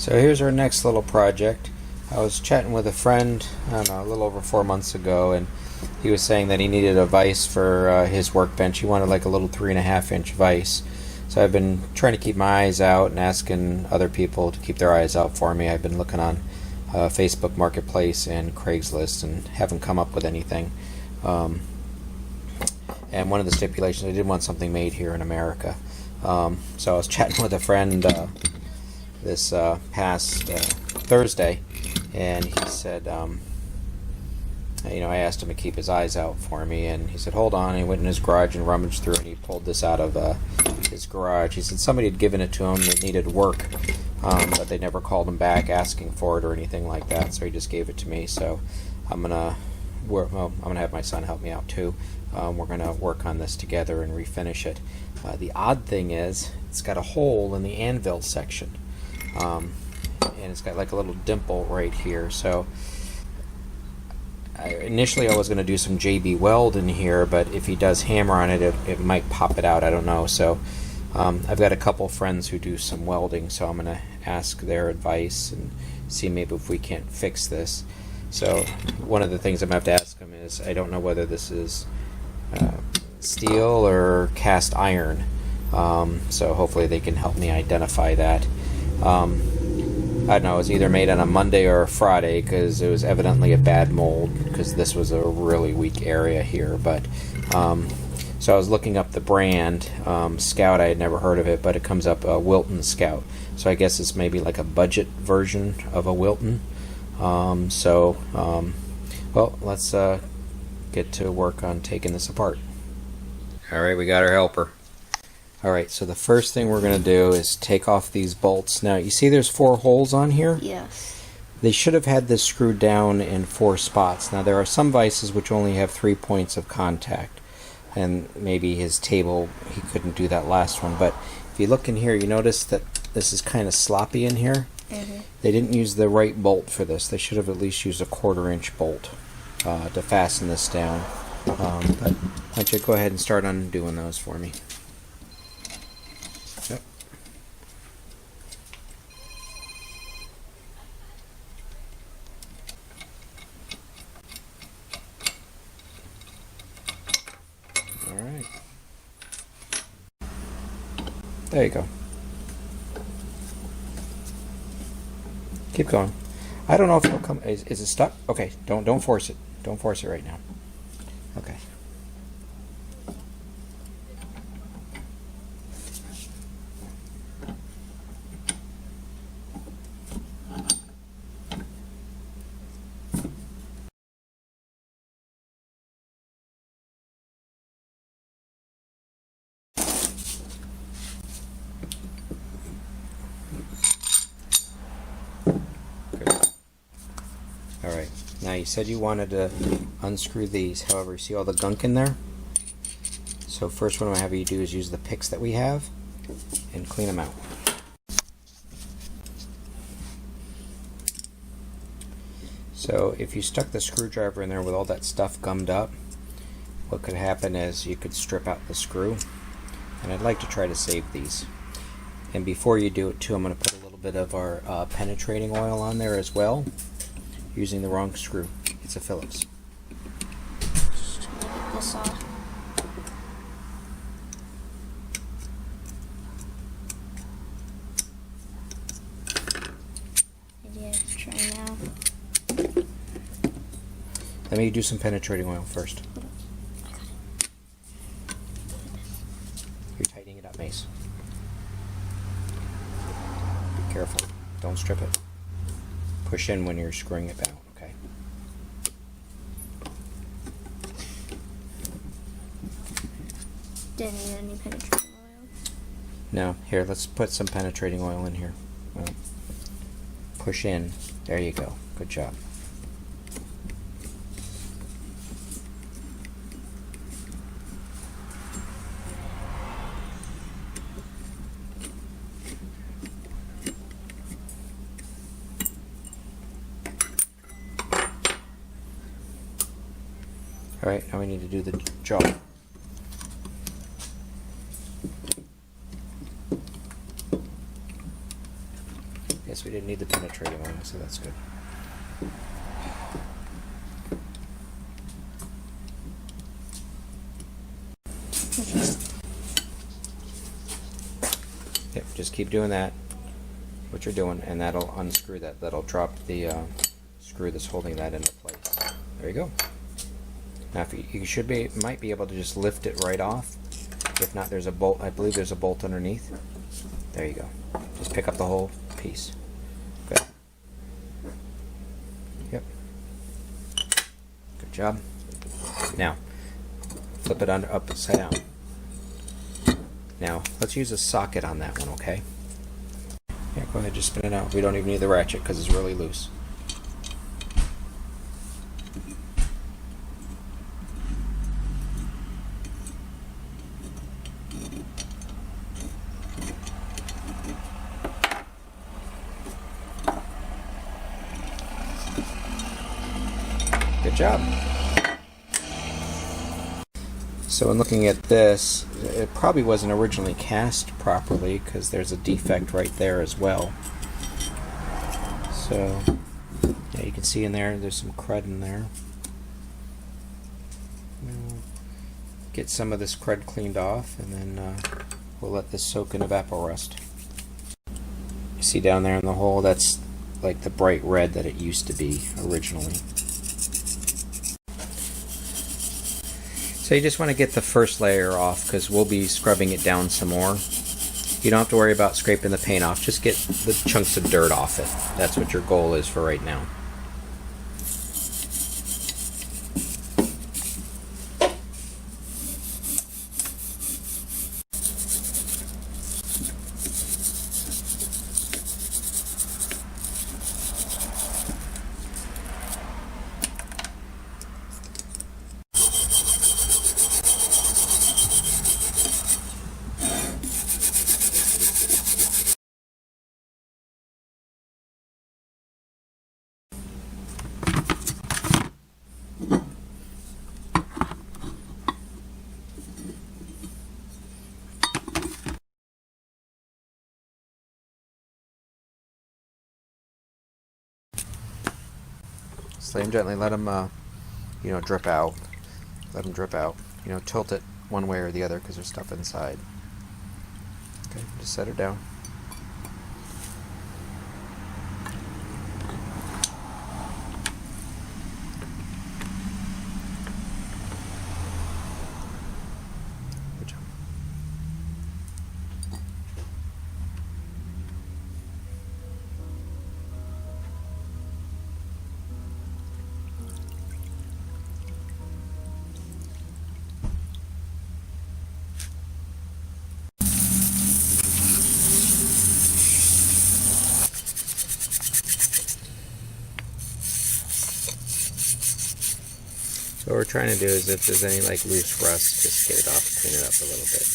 So here's our next little project. I was chatting with a friend, I don't know, a little over 4 months ago, and he was saying that he needed a vise for his workbench. He wanted like a little 3.5-inch vise. So I've been trying to keep my eyes out and asking other people to keep their eyes out for me. I've been looking on Facebook Marketplace and Craigslist and haven't come up with anything. And one of the stipulations, I did want something made here in America. So I was chatting with a friend this past Thursday, and he said, I asked him to keep his eyes out for me, and he said, hold on. And he went in his garage and rummaged through, and he pulled this out of his garage. He said somebody had given it to him that needed work, but they never called him back asking for it or anything like that, so he just gave it to me. So I'm gonna have my son help me out too. We're gonna work on this together and refinish it. The odd thing is, it's got a hole in the anvil section, and it's got like a little dimple right here. So initially I was going to do some JB weld in here, but if he does hammer on it, it might pop it out. I don't know. So I've got a couple friends who do some welding, so I'm going to ask their advice and see maybe if we can't fix this. So one of the things I'm going to have to ask them is, I don't know whether this is steel or cast iron, so hopefully they can help me identify that. I don't know, it was either made on a Monday or a Friday, because it was evidently a bad mold, because this was a really weak area here. But so I was looking up the brand Scout. I had never heard of it, but it comes up Wilton Scout, so I guess it's maybe like a budget version of a Wilton. Well, let's get to work on taking this apart. Alright, we got our helper. Alright, so the first thing we're going to do is take off these bolts. Now, you see there's 4 holes on here? Yes. They should have had this screwed down in 4 spots. Now, there are some vices which only have 3 points of contact. And maybe his table, he couldn't do that last one. But if you look in here, you notice that this is kind of sloppy in here. Mm-hmm. They didn't use the right bolt for this. They should have at least used a 1/4-inch bolt to fasten this down. But why don't you go ahead and start undoing those for me. Yep. Alright. There you go. Keep going. I don't know if it'll come. Is it stuck? Okay, don't force it. Don't force it right now. Okay. Alright, now you said you wanted to unscrew these, however, you see all the gunk in there? So first what I'm going to have you do is use the picks that we have and clean them out. So if you stuck the screwdriver in there with all that stuff gummed up, what could happen is you could strip out the screw, and I'd like to try to save these. And before you do it too, I'm going to put a little bit of our penetrating oil on there as well. Using the wrong screw. It's a Phillips. Just get this off. Yeah, try now. Let me do some penetrating oil first. You're tightening it up, Mace. Be careful. Don't strip it. Push in when you're screwing it down, okay? Didn't need any penetrating oil. No, here, let's put some penetrating oil in here. Well, push in. There you go. Good job. Alright, now we need to do the jaw. Guess we didn't need the penetrating oil, so that's good. Yep, just keep doing that, what you're doing, and that'll unscrew that. That'll drop the screw that's holding that into place. There you go. Now, if you might be able to just lift it right off. If not, there's a bolt. I believe there's a bolt underneath. There you go. Just pick up the whole piece. Good. Yep. Good job. Now, flip it upside down. Now, let's use a socket on that one, okay? Yeah, go ahead, just spin it out. We don't even need the ratchet because it's really loose. Good job. So in looking at this, it probably wasn't originally cast properly because there's a defect right there as well. So yeah, you can see in there's some crud in there. We'll get some of this crud cleaned off, and then we'll let this soak in evaporust. You see down there in the hole, that's like the bright red that it used to be originally. So you just want to get the first layer off because we'll be scrubbing it down some more. You don't have to worry about scraping the paint off, just get the chunks of dirt off it. That's what your goal is for right now. Slay them gently, let them, drip out. Let them drip out. Tilt it one way or the other because there's stuff inside. Okay, just set it down. Good job. So what we're trying to do is if there's any like loose rust, just get it off, clean it up a little bit.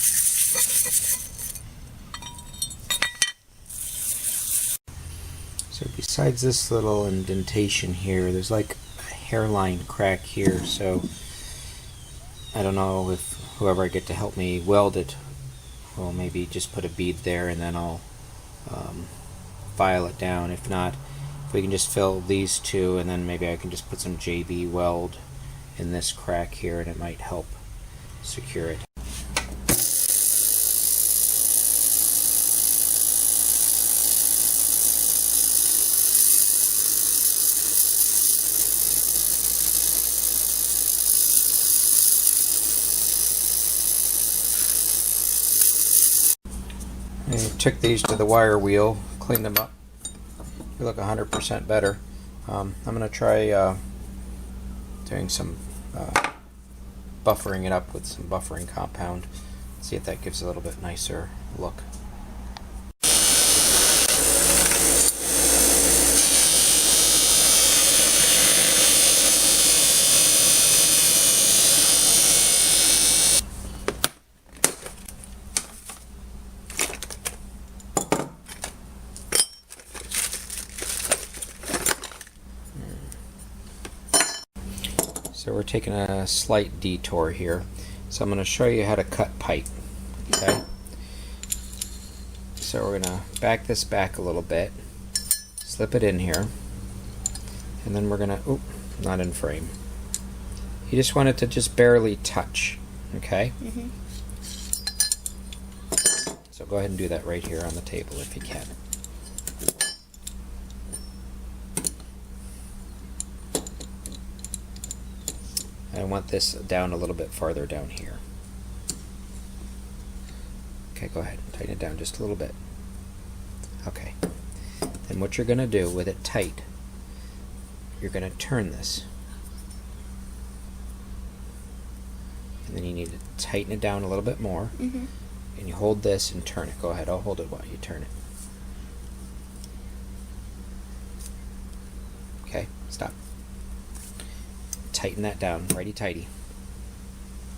So besides this little indentation here, there's like a hairline crack here, so I don't know if whoever I get to help me weld it will maybe just put a bead there and then I'll file it down. If not, if we can just fill these two and then maybe I can just put some JB weld in this crack here and it might help secure it. I took these to the wire wheel, cleaned them up. They look 100% better. I'm going to try doing some buffering it up with some buffering compound. See if that gives a little bit nicer look. So we're taking a slight detour here. So I'm going to show you how to cut pipe. Okay. So we're going to back this back a little bit. Slip it in here, and then we're gonna, oop, not in frame. You just want it to just barely touch, okay? Mm-hmm. So go ahead and do that right here on the table if you can. And I want this down a little bit farther down here. Okay, go ahead, tighten it down just a little bit. Okay. Then what you're going to do with it tight, you're going to turn this. And then you need to tighten it down a little bit more. Mm-hmm. And you hold this and turn it. Go ahead, I'll hold it while you turn it. Okay, stop. Tighten that down, righty-tighty.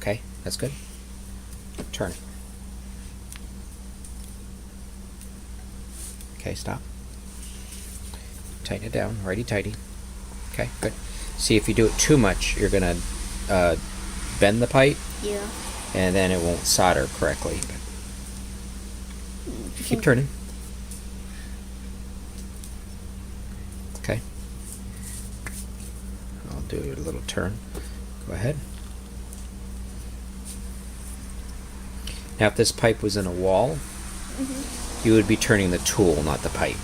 Okay, that's good. Turn it. Okay, stop. Tighten it down, righty-tighty. Okay, good. See, if you do it too much, you're going to bend the pipe. Yeah. And then it won't solder correctly. Keep turning. Okay. I'll do a little turn. Go ahead. Now, if this pipe was in a wall, you would be turning the tool, not the pipe.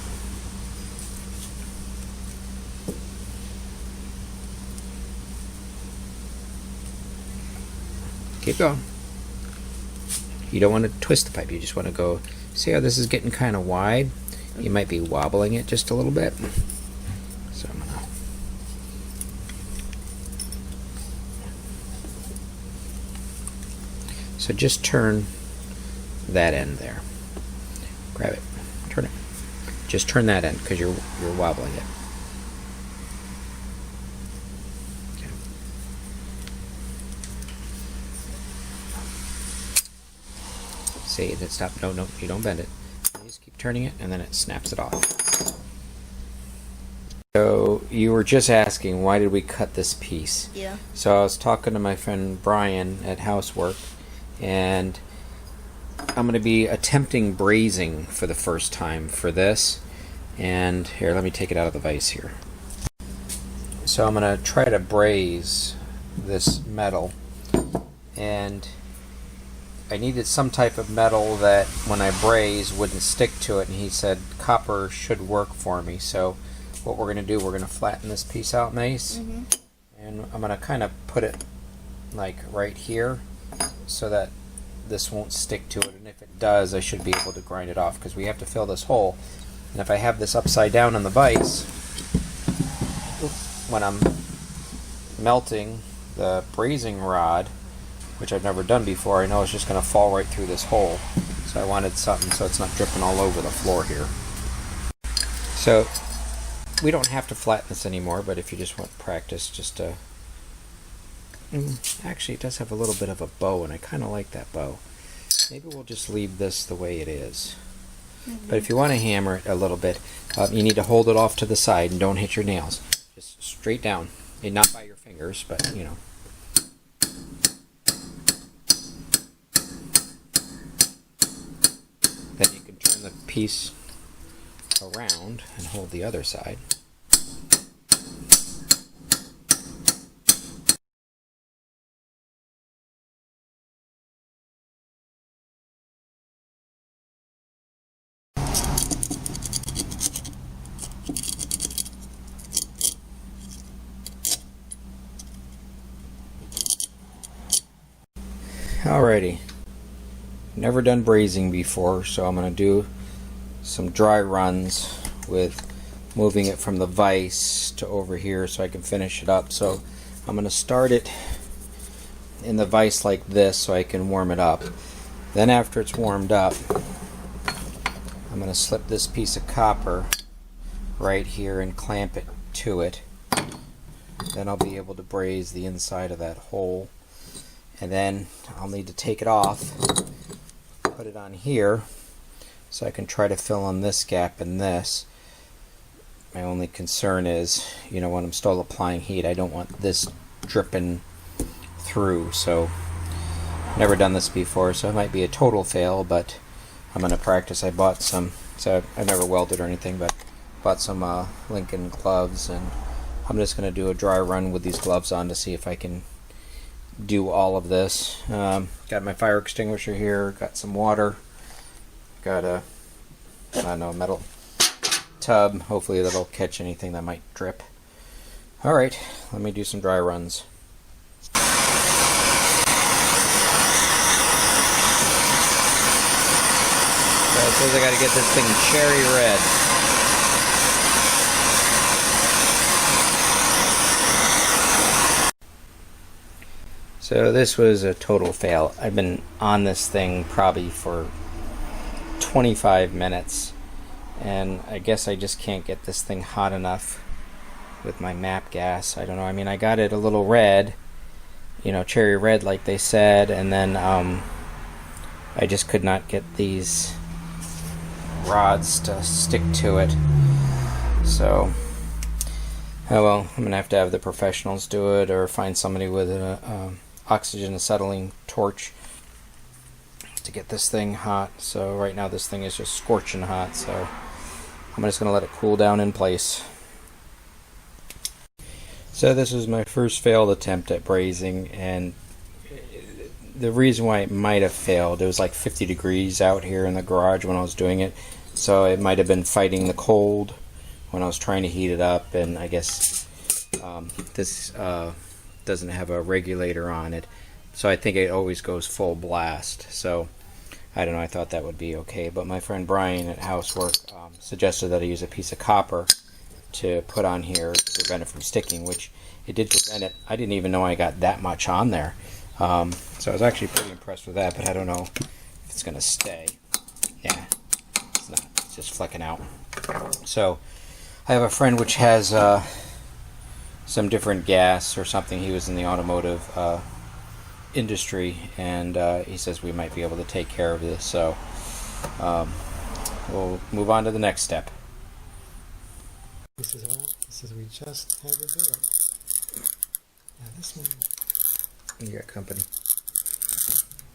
Keep going. You don't want to twist the pipe, you just want to go, see how this is getting kind of wide? You might be wobbling it just a little bit. So I'm gonna just turn that end there. Grab it, turn it. Just turn that end because you're wobbling it. Okay. See, that stop. No, you don't bend it. You just keep turning it, and then it snaps it off. So you were just asking, why did we cut this piece? Yeah. So I was talking to my friend Brian at Housework, and I'm going to be attempting brazing for the first time for this. And here, let me take it out of the vise here. So I'm going to try to braze this metal, and I needed some type of metal that when I braze wouldn't stick to it, and he said copper should work for me. So what we're going to do, we're going to flatten this piece out nice, and I'm going to kind of put it like right here so that this won't stick to it, and if it does, I should be able to grind it off because we have to fill this hole. And if I have this upside down on the vise, when I'm melting the brazing rod, which I've never done before, I know it's just going to fall right through this hole. So I wanted something so it's not dripping all over the floor here. So we don't have to flatten this anymore, but if you just want practice, just actually it does have a little bit of a bow, and I kind of like that bow. Maybe we'll just leave this the way it is. But if you want to hammer it a little bit, you need to hold it off to the side and don't hit your nails. Just straight down, and not by your fingers, but you know. Then you can turn the piece around and hold the other side. Alrighty, never done brazing before, so I'm going to do some dry runs with moving it from the vise to over here so I can finish it up. So I'm going to start it in the vise like this so I can warm it up. Then after it's warmed up, I'm going to slip this piece of copper right here and clamp it to it. Then I'll be able to braze the inside of that hole. And then I'll need to take it off, put it on here, so I can try to fill in this gap and this. My only concern is, you know, when I'm still applying heat, I don't want this dripping through. So, never done this before, so it might be a total fail, but I'm going to practice. I bought some, so I've never welded or anything, but Bought some Lincoln gloves, and I'm just going to do a dry run with these gloves on to see if I can do all of this. Got my fire extinguisher here, got some water, got a, I don't know, metal tub. Hopefully that'll catch anything that might drip. Alright, let me do some dry runs. So it says I gotta get this thing cherry red. So this was a total fail. I've been on this thing probably for 25 minutes, and I guess I just can't get this thing hot enough with my MAP gas. I don't know. I mean, I got it a little red, you know, cherry red like they said, and then I just could not get these rods to stick to it. So, oh well, I'm gonna have to have the professionals do it, or find somebody with an oxygen acetylene torch to get this thing hot. So right now this thing is just scorching hot, so I'm just gonna let it cool down in place. So this is my first failed attempt at brazing, and the reason why it might have failed, it was like 50 degrees out here in the garage when I was doing it, so it might have been fighting the cold when I was trying to heat it up, and I guess this doesn't have a regulator on it, so I think it always goes full blast. So I don't know, I thought that would be okay, but my friend Brian at Housework suggested that I use a piece of copper to put on here to prevent it from sticking, which it did prevent it. I didn't even know I got that much on there, so I was actually pretty impressed with that, but I don't know if it's gonna stay. Yeah, it's not, it's just flecking out. So I have a friend which has some different gas or something. He was in the automotive industry, and he says we might be able to take care of this, so we'll move on to the next step. This is we just had to do it. Yeah, this one. You got company.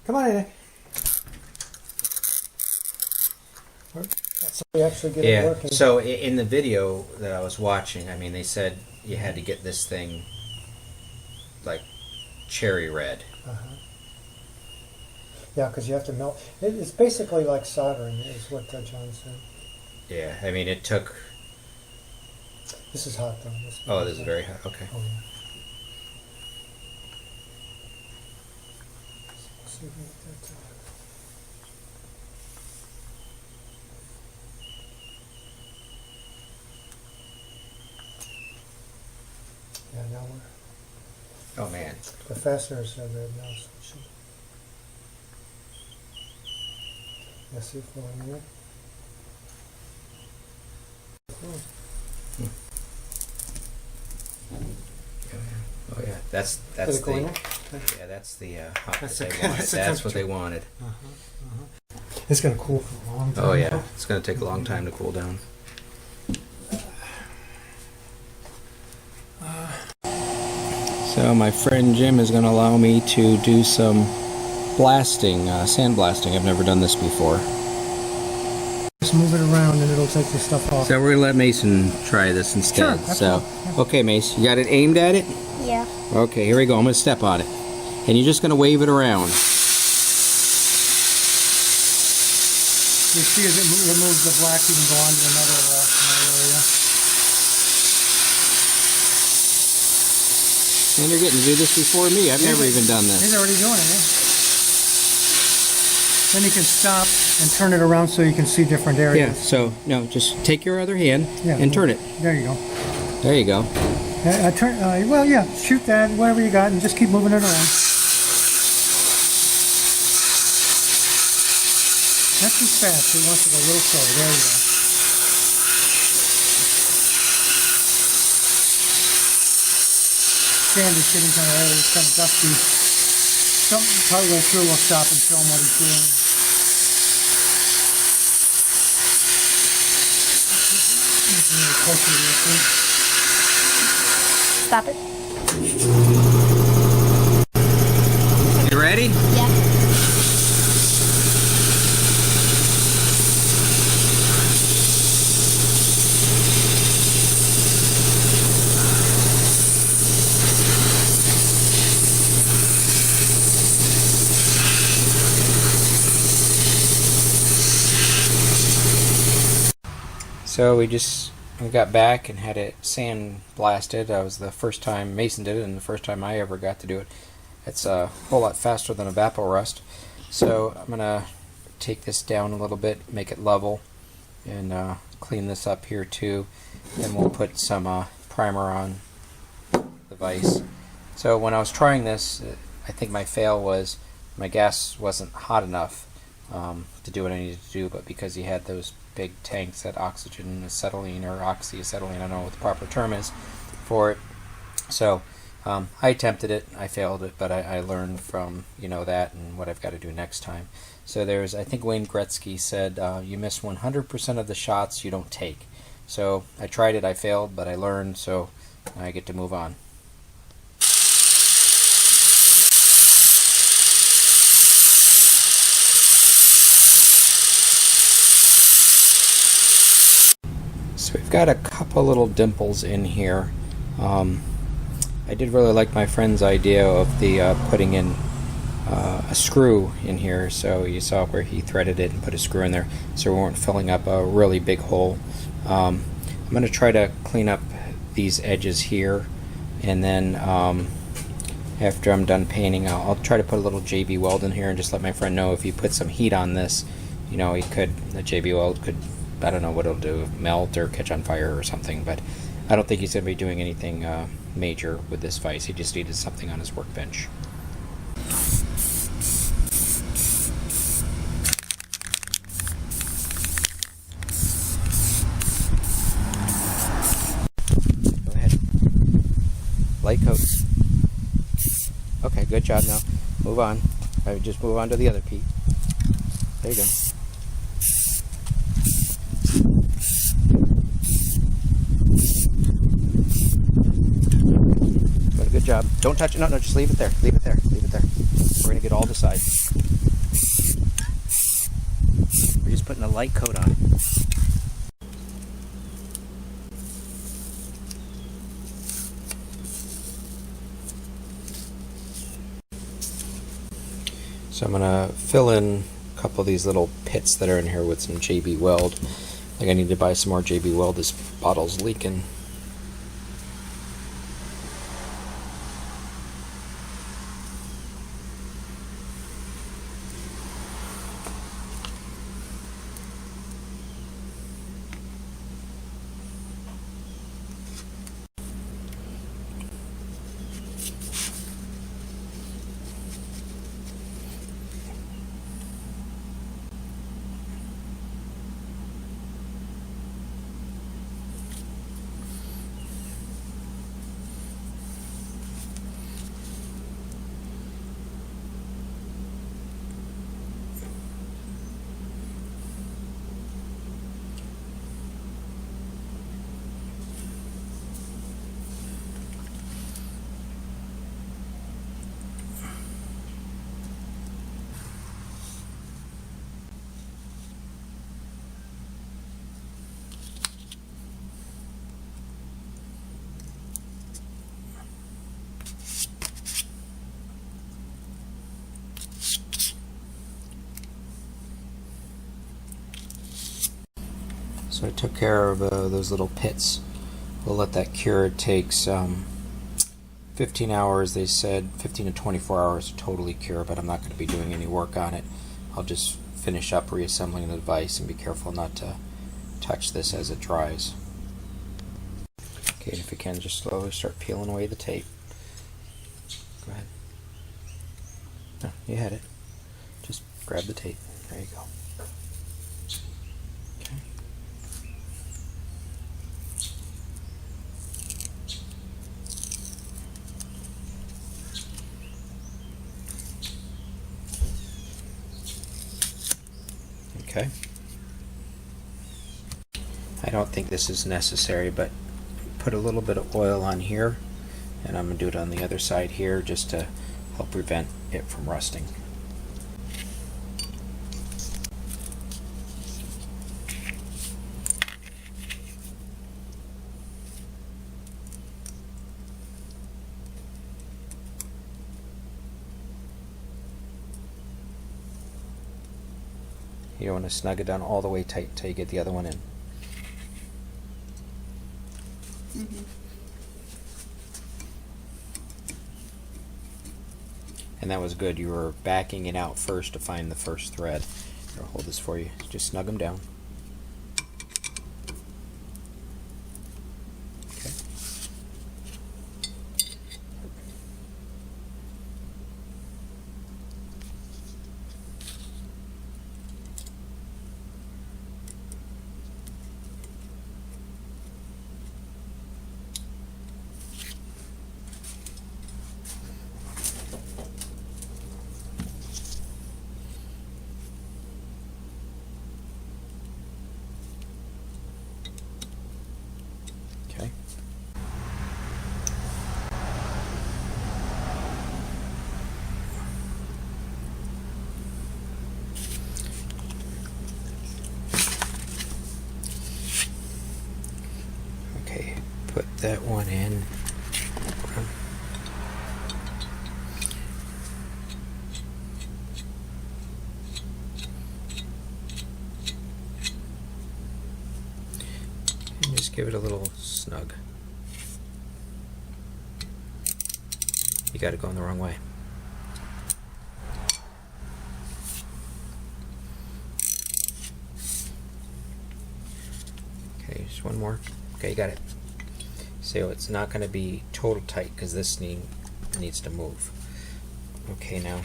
Come on in. So we actually get it working. So in the video that I was watching, I mean, they said you had to get this thing like cherry red. Yeah, because you have to melt. It's basically like soldering, is what John said. Yeah, I mean, it took. This is hot though. Oh, this is very hot. Okay. Oh, yeah. See if we get that to- Yeah, now we're. Oh man. The fasteners are red now, so it should. Yeah, see for a minute. Oh yeah, that's Did it go in the there? yeah, that's the hot That's that the- they wanted. that's the That's what they temperature. wanted. It's gonna cool for a long time. Oh yeah, it's gonna take a long time to cool down. So my friend Jim is gonna allow me to do some blasting, sandblasting. I've never done this before. Just move it around and it'll take the stuff off. So we're gonna let Mason try this instead. Sure, So, absolutely. okay, Mace, you got it aimed at it? Yeah. Okay, here we go. I'm gonna step on it, and you're just gonna wave it around. You see as it removes the black, you can go on to another area. And you're getting to do this before me. I've never even done He's this. already doing it, yeah. Then you can stop and turn it around so you can see different Yeah. areas. So no, just take your other hand Yeah, and turn it. There you go. There you go. Well, yeah, shoot that, whatever you got, and just keep moving it around. Not too fast, it wants to go a little slow. There you go. Sand is getting kind of old, it's kind of dusty. Something probably go through, we'll stop and show him what he's doing. Closer to your feet. Stop it. You ready? Yeah. So we got back and had it sand blasted. That was the first time Mason did it, and the first time I ever got to do it. It's a whole lot faster than a Vapo Rust. So I'm gonna take this down a little bit, make it level, and clean this up here too. Then we'll put some primer on the vise. So when I was trying this, I think my fail was my gas wasn't hot enough to do what I needed to do, but because he had those big tanks at oxygen acetylene or oxyacetylene, I don't know what the proper term is for it. So I attempted it, I failed it, but I learned from that and what I've got to do next time. So I think Wayne Gretzky said, you miss 100% of the shots you don't take. So I tried it, I failed, but I learned, so I get to move on. So we've got a couple little dimples in here. I did really like my friend's idea of the putting in a screw in here. So you saw where he threaded it and put a screw in there, so we weren't filling up a really big hole. I'm going to try to clean up these edges here, and then after I'm done painting, I'll try to put a little JB weld in here and just let my friend know if you put some heat on this, the JB weld could, I don't know what it'll do, melt or catch on fire or something, but I don't think he's going to be doing anything major with this vise. He just needed something on his workbench. Go ahead. Light coats. Okay, good job. Now move on. Just move on to the other Pete. There you go. Good job. Don't touch it. No, just leave it there. Leave it there. Leave it there. We're going to get all the sides. We're just putting a light coat on it. So I'm going to fill in a couple of these little pits that are in here with some JB Weld. I think I need to buy some more JB Weld. This bottle's leaking. So I took care of those little pits. We'll let that cure. It takes 15 hours, they said, 15 to 24 hours to totally cure, but I'm not going to be doing any work on it. I'll just finish up reassembling the device and be careful not to touch this as it dries. Okay, if you can, just slowly start peeling away the tape. Go ahead. No, you had it. Just grab the tape. There you go. Okay. I don't think this is necessary, but put a little bit of oil on here, and I'm going to do it on the other side here just to help prevent it from rusting. You don't want to snug it down all the way tight until you get the other one in. And that was good. You were backing it out first to find the first thread. Here, I'll hold this for you. Just snug them down. Okay. Okay. Okay, put that one in. And just give it a little snug. You got it going the wrong way. Okay, just one more. Okay, you got it. So it's not going to be total tight because this needs to move. Okay, now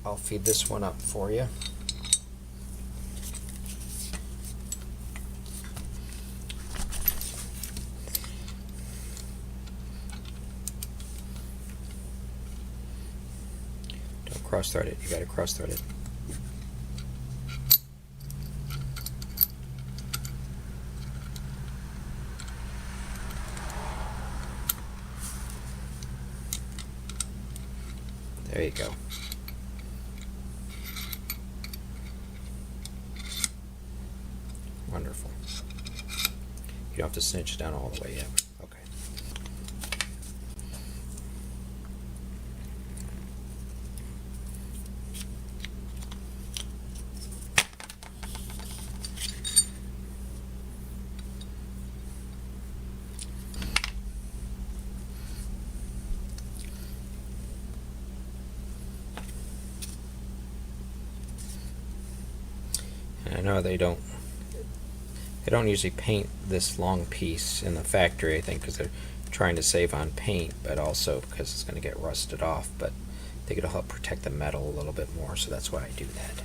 I'll feed this one up for you. Don't cross thread it. You got to cross thread it. There you go. Wonderful. You don't have to cinch it down all the way yet. Okay. I know they don't usually paint this long piece in the factory, I think, because they're trying to save on paint, but also because it's going to get rusted off. But I think it'll help protect the metal a little bit more, so that's why I do that.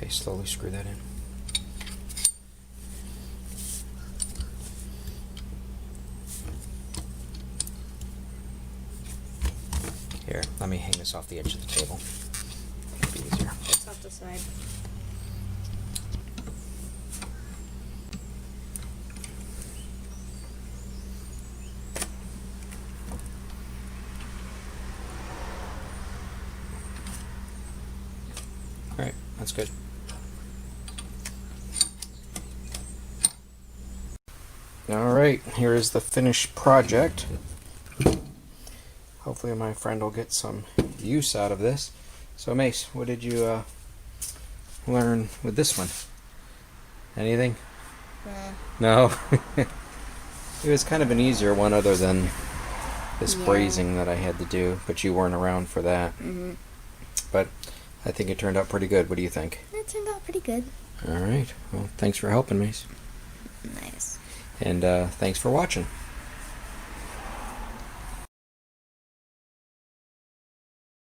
Okay, slowly screw that in. Here, let me hang this off the edge of the table. It'll be easier. It's off the side. Alright, that's good. Alright, here is the finished project. Hopefully my friend will get some use out of this. So Mace, what did you learn with this one? Anything? No? It was kind of an easier one other than this brazing that I had to do, but you weren't around for that. But I think it turned out pretty good. What do you think? It turned out pretty good. Alright, well thanks for helping, Mace. Nice. And thanks for watching.